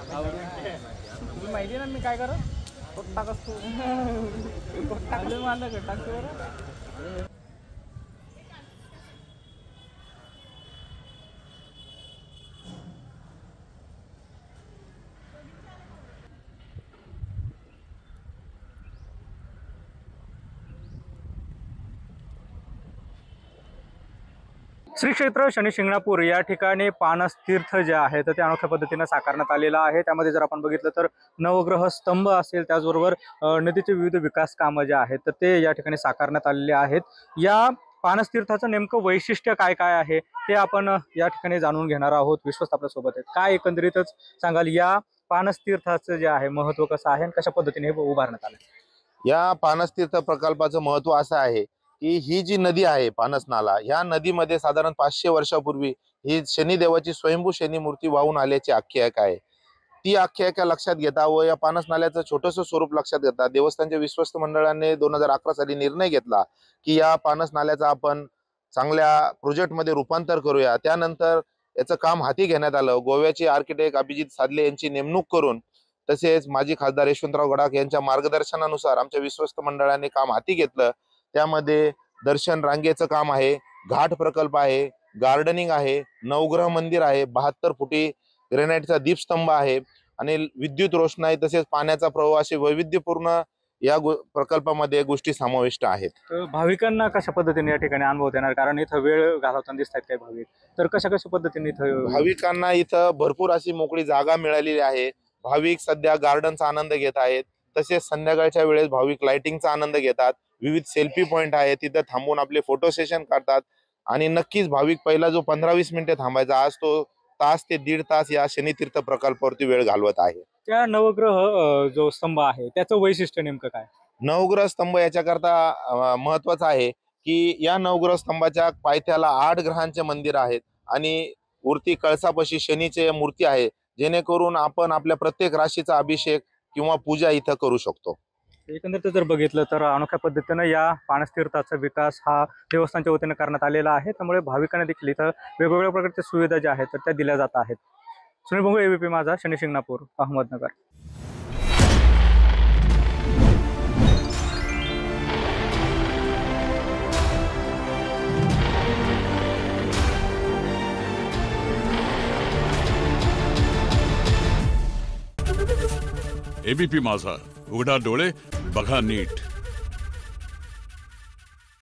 तुला माहिती आहे ना मी काय करत पोट टाकस तू पोट टाकलं मला का टाकतो बरं. श्री क्षेत्र शनी शिंगणापूर या ठिकाणी पानस तीर्थ जे आहे तर ते अनोख्या पद्धतीने साकारण्यात आलेलं आहे. त्यामध्ये जर आपण बघितलं तर नवग्रह स्तंभ असेल, त्याचबरोबर नदीचे विविध विकास कामं जे आहेत तर ते या ठिकाणी साकारण्यात आलेले आहेत. या पानस तीर्थाचं नेमकं वैशिष्ट्य काय काय आहे ते आपण या ठिकाणी जाणून घेणार आहोत. विश्वस्त आपल्यासोबत आहेत. काय एकंदरीतच सांगाल या पानस तीर्थाचं जे आहे महत्त्व कसं आहे आणि कशा पद्धतीने हे उभारण्यात आलं? या पानस तीर्थ प्रकल्पाचं महत्व असं आहे की ही जी नदी आहे पानस नाला, ह्या नदीमध्ये साधारण 500 वर्षापूर्वी ही शनिदेवाची स्वयंभू शनी मूर्ती वाहून आल्याची आख्यायिका आहे. ती आख्यायिका लक्षात घेता व या पानस नाल्याचं छोटंसं स्वरूप लक्षात घेता देवस्थानच्या विश्वस्त मंडळाने 2011 साली निर्णय घेतला की या पानस नाल्याचं आपण चांगल्या प्रोजेक्टमध्ये रूपांतर करूया. त्यानंतर याचं काम हाती घेण्यात आलं. गोव्याचे आर्किटेक्ट अभिजित सादले यांची नेमणूक करून तसेच माजी खासदार यशवंतराव गडाख यांच्या मार्गदर्शनानुसार आमच्या विश्वस्त मंडळाने काम हाती घेतलं. त्यामध्ये दर्शन रांगेचं काम आहे, घाट प्रकल्प आहे, गार्डनिंग आहे, नवग्रह मंदिर आहे, 72 फुटी ग्रेनाइटचा दीपस्तंभ आहे आणि विद्युत रोषणाई तसेच पाण्याचा प्रवाह असे वैविध्यपूर्ण या प्रकल्पामध्ये गोष्टी समाविष्ट आहेत. भाविकांना कशा पद्धतीने या ठिकाणी अनुभव येणार, कारण इथं वेळ घालवताना दिसतात काही भाविक, तर कशा पद्धतीने इथं भाविकांना इथं भरपूर अशी मोकळी जागा मिळालेली आहे. भाविक सध्या गार्डनचा आनंद घेत आहेत. तसेच संध्याकाळच्या वेळेस भाविक लाइटिंगचा आनंद घेतात. विविध सेल्फी पॉइंट आहेत, तिथं थांबून आपले फोटो सेशन करतात आणि नक्कीच भाविक पहिला जो 15-20 मिनिटे थांबायचा आज तो तास ते 1.5 तास या शनितीर्थ प्रकल्पावरती वेळ घालवत आहे. त्या नवग्रह जो स्तंभ आहे त्याचं वैशिष्ट्य नेमकं काय? नवग्रह स्तंभ याच्याकरता महत्वाचा आहे की या नवग्रह स्तंभाच्या पायथ्याला 8 ग्रहांचे मंदिर आहेत आणि वरती कळसापाशी शनीचे मूर्ती आहे, जेणेकरून आपण आपल्या प्रत्येक राशीचा अभिषेक किंवा पूजा इथं करू शकतो. एकंदरीत जर बघितलं तर अनोख्या पद्धतीनं या पानस तीर्थाचा विकास हा देवस्थानच्या वतीने करण्यात आलेला आहे. त्यामुळे भाविकांना देखील इथं वेगवेगळ्या प्रकारच्या सुविधा ज्या आहेत तर त्या दिल्या जात आहेत. सुनील भोंगळे, ABP माझा, शनी शिंगणापूर, अहमदनगर. ABP माझा, उघडा डोळे बघा नीट.